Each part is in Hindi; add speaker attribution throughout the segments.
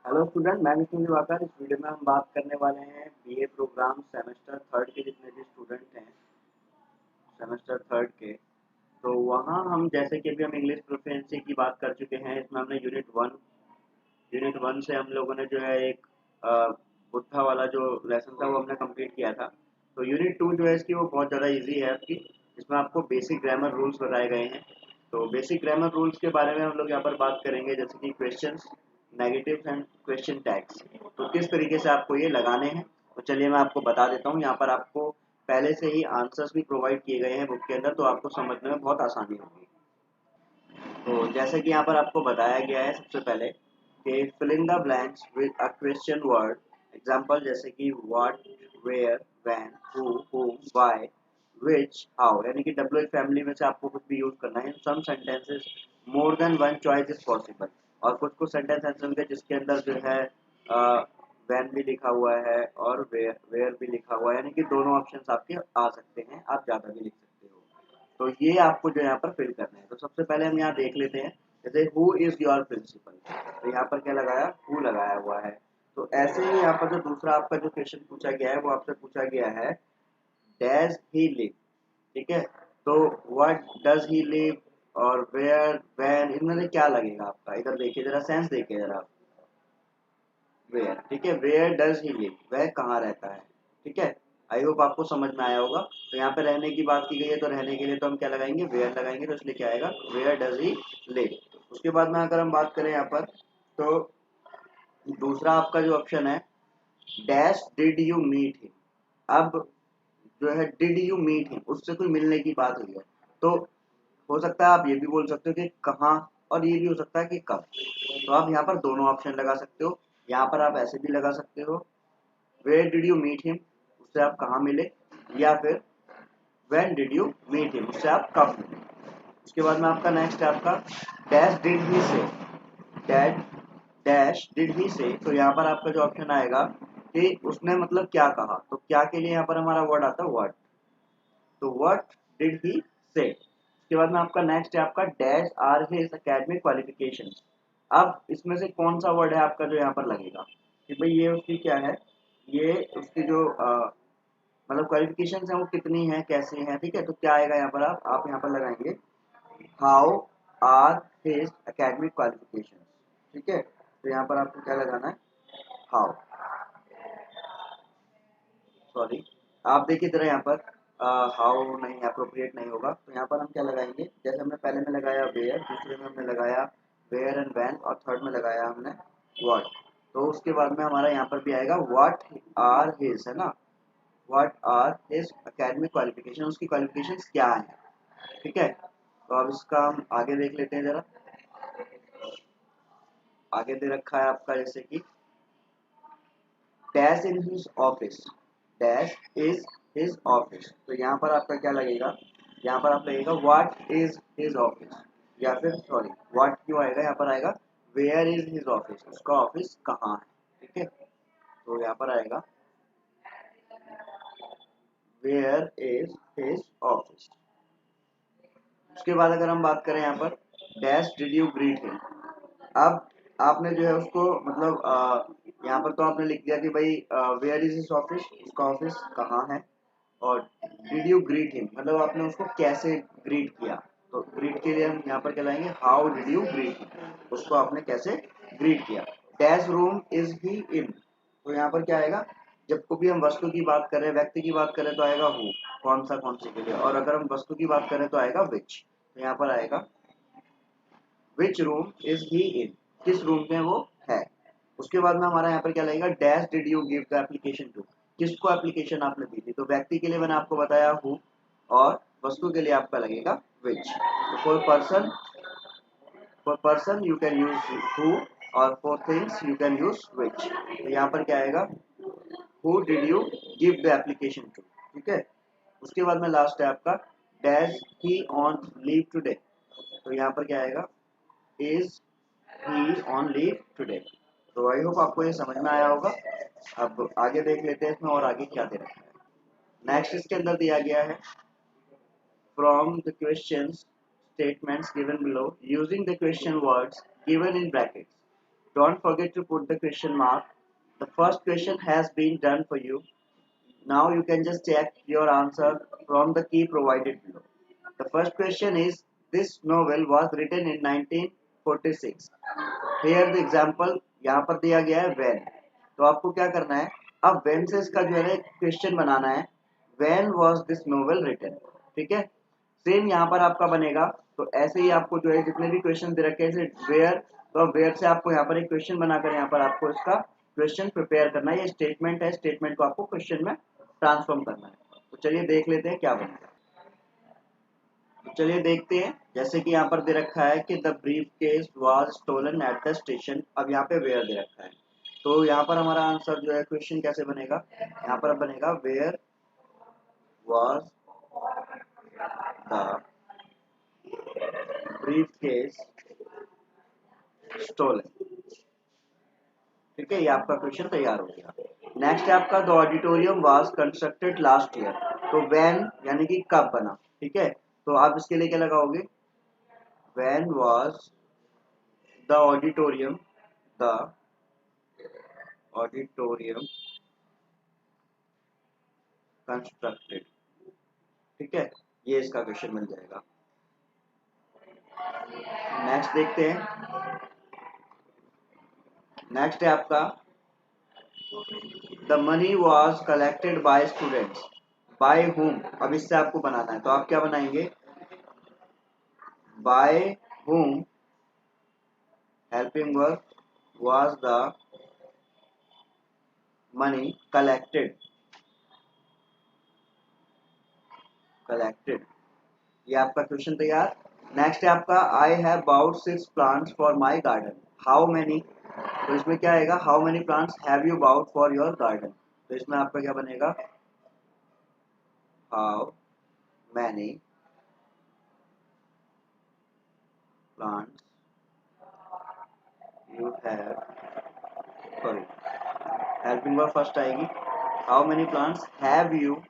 Speaker 1: हेलो स्टूडेंट, मैं विष्णु दिवाकर। इस वीडियो में हम बात करने वाले हैं बीए प्रोग्राम सेमेस्टर थर्ड के जितने भी स्टूडेंट हैं सेमेस्टर थर्ड के। तो वहाँ हम जैसे कि अभी हम इंग्लिश प्रोफिशिएंसी की बात कर चुके हैं। इसमें हमने यूनिट वन से हम लोगों ने जो है एक बुद्धा वाला जो लेसन था वो हमने कंप्लीट किया था। तो यूनिट टू जो है इसकी वो बहुत ज़्यादा ईजी है आपकी। इसमें आपको बेसिक ग्रामर रूल्स बताए गए हैं। तो बेसिक ग्रामर रूल्स के बारे में हम लोग यहाँ पर बात करेंगे, जैसे कि questions, negative and question tags. तो किस तरीके से आपको ये लगाने हैं, तो चलिए मैं आपको बता देता हूँ। यहाँ पर आपको पहले से ही आंसर्स भी प्रोवाइड किए गए हैं बुक के अंदर, तो आपको समझने में बहुत आसानी होगी। तो जैसे कि यहाँ पर आपको बताया गया है सबसे पहले कि fill in the blanks with a question word. Example जैसे कि what, where, when, who, why, which, how, यानी कि डब्ल्यू फैमिली में से आपको कुछ भी यूज करना है। In some sentences more than one choice is possible. और कुछ कुछ सेंटेंस ऐसे होंगे जिसके अंदर जो है व्हेन भी लिखा हुआ है और वेयर भी लिखा हुआ है, यानी कि दोनों ऑप्शंस आपके आ सकते हैं, आप ज्यादा भी लिख सकते हो। तो ये आपको जो यहाँ पर फिल करना है। तो सबसे पहले हम यहाँ देख लेते हैं, जैसे हु इज योर प्रिंसिपल। तो यहाँ पर क्या लगाया, हु लगाया हुआ है। तो ऐसे ही यहाँ पर जो दूसरा आपका जो क्वेश्चन पूछा गया है वो आपसे पूछा गया है डैज ही लिव। ठीक है, तो व्हाट डज ही लिव और वेयर, व्हेन, इनमें से क्या लगेगा आपका, इधर देखिए जरा, सेंस देखिए जरा। वेयर, ठीक है, वेयर डज ही लिव, वह कहाँ रहता है। ठीक है, आई होप आपको समझ में आया होगा। तो यहाँ पे रहने की बात की गई है, तो रहने के लिए तो हम क्या लगाएंगे, वेयर लगाएंगे। तो इसलिए क्या आएगा, वेयर डज ही लिव। उसके बाद में अगर हम बात करें यहाँ पर, तो दूसरा आपका जो ऑप्शन है dash did you meet him. अब जो है डिड यू मीट हिम, उससे कोई मिलने की बात हुई है, तो हो सकता है आप ये भी बोल सकते हो कि कहाँ, और ये भी हो सकता है कि कब। तो आप यहाँ पर दोनों ऑप्शन लगा सकते हो। यहाँ पर आप ऐसे भी लगा सकते हो where did you meet him, उससे आप कहाँ मिले, या फिर when did you meet him, उससे आप कब मिले। उसके बाद में आपका नेक्स्ट है आपका डैश डिड ही से। डैट डैश डिड ही से, तो यहाँ पर आपका जो ऑप्शन आएगा कि उसने मतलब क्या कहा। तो क्या के लिए यहाँ पर हमारा वर्ड आता है व्हाट। तो व्हाट डिड ही से। उसके बाद में आपका नेक्स्ट है आपका dash are his academic qualification. अब इसमें से कौन सा वर्ड है आपका जो यहाँ पर लगेगा कि भाई ये उसकी क्या है, ये उसकी जो मतलब क्वालिफिकेशन है वो कितनी है, कैसे है। ठीक है, तो क्या आएगा यहाँ पर, आप यहाँ पर लगाएंगे how are his academic qualification. ठीक है, तो यहाँ पर आपको क्या लगाना है, हाउ, सॉरी, आप देखिए जरा यहाँ पर हाउ नहीं, अप्रोप्रिएट नहीं होगा। तो यहाँ पर हम क्या लगाएंगे, जैसे हमने पहले में लगाया वेयर, दूसरे में हमने लगाया वेयर एंड वैन, और थर्ड में लगाया हमने व्हाट। तो उसके बाद में हमारा यहाँ पर भी आएगा व्हाट आर हिज, है ना, what are his academic qualification, उसकी क्वालिफिकेशंस क्या है। ठीक है, तो अब इसका हम आगे देख लेते हैं जरा। आगे दे रखा है आपका जैसे कि dash in his office. Dash is his office, तो यहाँ पर आपका क्या लगेगा, यहाँ पर आप लगेगा व्हाट इज हिज ऑफिस, या फिर सॉरी व्हाट क्यों आएगा, यहाँ पर आएगा वेयर इज हिज ऑफिस, उसका ऑफिस कहाँ है। ठीक है, तो यहाँ पर आएगा वेयर इज हिज ऑफिस। उसके बाद अगर हम बात करें यहाँ पर dash did you greet him. अब आपने जो है उसको मतलब यहाँ पर तो आपने लिख दिया कि भाई वेयर इज हिज ऑफिस, उसका ऑफिस कहाँ है। और डिड यू ग्रीट हिम, मतलब आपने उसको कैसे ग्रीट किया। तो ग्रीट के लिए हम यहाँ पर क्या लाएंगे, how did you greet him, उसको आपने कैसे ग्रीट किया। डैश रूम इज ही इन, तो यहाँ पर क्या आएगा, जब को भी हम वस्तु की बात करें, व्यक्ति की बात करें, तो आएगा हु, कौन सा, कौन से के लिए। और अगर हम वस्तु की बात करें तो आएगा विच। तो यहाँ पर आएगा विच रूम इज ही इन, किस रूम में वो है। उसके बाद में हमारा यहाँ पर क्या लगेगा, dash did you give the application to, किसको एप्लीकेशन आपने दी थी। तो व्यक्ति के लिए मैंने आपको बताया हु, और वस्तु के लिए आपका लगेगा विच। तो for person you can use who, और for things you can use which. तो यहाँ पर क्या आएगा, who did you give the application to. ठीक है, उसके बाद में लास्ट है आपका dash he on leave today. तो यहाँ पर क्या आएगा, is he on leave today. तो आई होप आपको ये समझ में आया होगा। अब आगे देख लेते हैं इसमें और आगे क्या दे रखा है। नेक्स्ट इसके अंदर दिया गया है from the questions statements given below using the question words given in brackets. Don't forget to put the question mark. The first question has been done for you. Now you can just check your answer from the key provided below. The first question is, this novel was written in 1946. Here the example यहाँ पर दिया गया है when. तो आपको क्या करना है, अब when से इसका जो है क्वेश्चन बनाना है, when was this novel written. ठीक है, सेम यहाँ पर आपका बनेगा. तो ऐसे ही आपको जो है जितने भी क्वेश्चन दे रखे हैं where, तो where से आपको यहाँ पर एक क्वेश्चन बनाकर यहाँ पर आपको इसका क्वेश्चन प्रिपेयर करना है. ये स्टेटमेंट है, स्टेटमेंट को आपको क्वेश्चन में ट्रांसफॉर्म करना है. तो चलिए देख लेते हैं क्या बनेगा. तो चलिए देखते हैं. जैसे कि यहाँ पर दे रखा है कि the briefcase was stolen at the station. अब यहाँ पे वेयर दे रखा है, तो यहाँ पर हमारा आंसर जो है क्वेश्चन कैसे बनेगा, यहाँ पर बनेगा where was the briefcase stolen. ठीक है, ये आपका क्वेश्चन तैयार हो गया. नेक्स्ट है आपका the auditorium was constructed last year. तो व्हेन यानी कि कब बना. ठीक है, तो आप इसके लिए क्या लगाओगे, when was the auditorium, the auditorium constructed. ठीक है, ये इसका क्वेश्चन बन जाएगा. नेक्स्ट देखते हैं. नेक्स्ट है आपका the money was collected by students. By whom. अब इससे आपको बनाना है, तो आप क्या बनाएंगे, by whom helping work was the money collected. ये आपका क्वेश्चन तैयार. नेक्स्ट है आपका I have about 6 plants for my garden. How many. तो इसमें क्या आएगा, how many plants have you about for your garden. तो इसमें आपका क्या बनेगा, how many plants you have. Sorry, helping verb first आएगी. How many plants have you,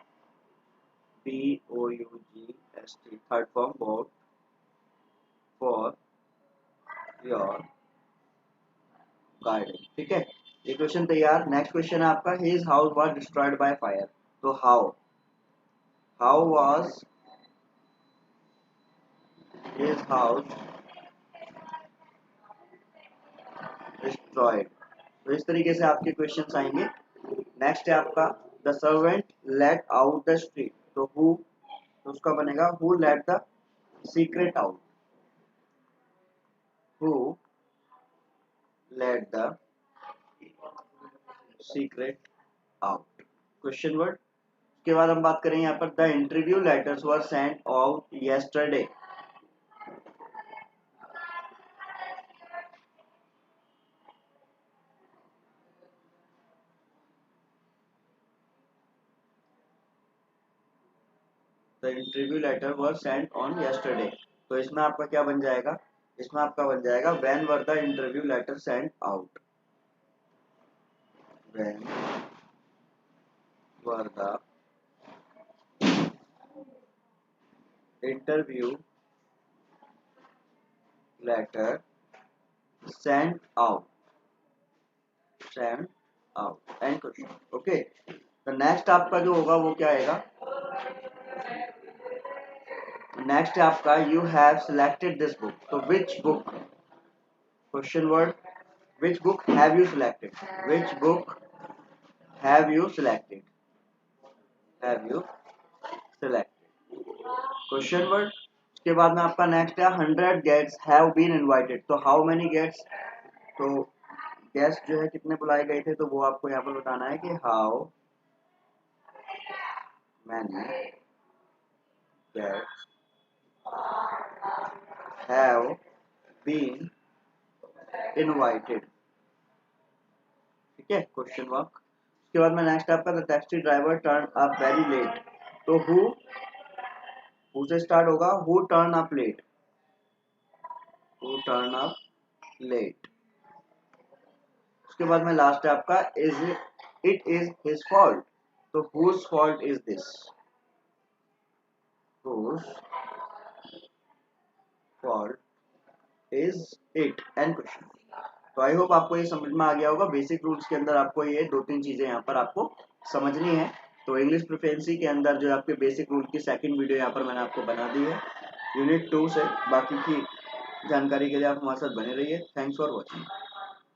Speaker 1: BOUGST, third form bought for your garden. ठीक है, ये क्वेश्चन तैयार. नेक्स्ट क्वेश्चन है आपका his house was destroyed by fire. तो how was his house destroyed. तो इस तरीके से आपके क्वेश्चंस आएंगे. नेक्स्ट है आपका the servant let out the street. तो हु, तो उसका बनेगा who let the secret out. Who let the secret out. Question word. उसके बाद हम बात करेंगे यहाँ पर the interview letters were sent out yesterday. The interview letter were sent on yesterday. तो इसमें आपका क्या बन जाएगा, इसमें आपका बन जाएगा when were the interview letter sent out. When were the interview letter sent out. Sent out and question. Okay, तो नेक्स्ट आपका जो होगा वो क्या आएगा, नेक्स्ट है आपका you have selected this book. तो which book, question word, which book have you selected. Which book have you selected, have you selected. Question word. उसके बाद में आपका नेक्स्ट है 100 गेट्स हैव बीन इनवाइटेड. तो हाउ मेनी गेट्स, तो गेस्ट जो है कितने बुलाए गए थे, तो वो आपको यहाँ पर बताना है कि how many guests have been invited. ठीक है, क्वेश्चन वर्क. उसके बाद में नेक्स्ट आपका the taxi driver turn up very late. तो हु से स्टार्ट होगा, who turn up late, who turn up late. उसके बाद में लास्ट है आपका is it is his fault. तो whose fault is this, whose fault is it and question. तो आई होप आपको ये समझ में आ गया होगा। बेसिक रूल्स के अंदर आपको ये 2-3 चीजें यहाँ पर आपको समझनी है। तो इंग्लिश प्रोफिशिएंसी के अंदर जो आपके बेसिक रूल की सेकंड वीडियो यहाँ पर मैंने आपको बना दी है यूनिट 2 से। बाकी की जानकारी के लिए आप हमारे साथ बने रहिए। Thanks for watching.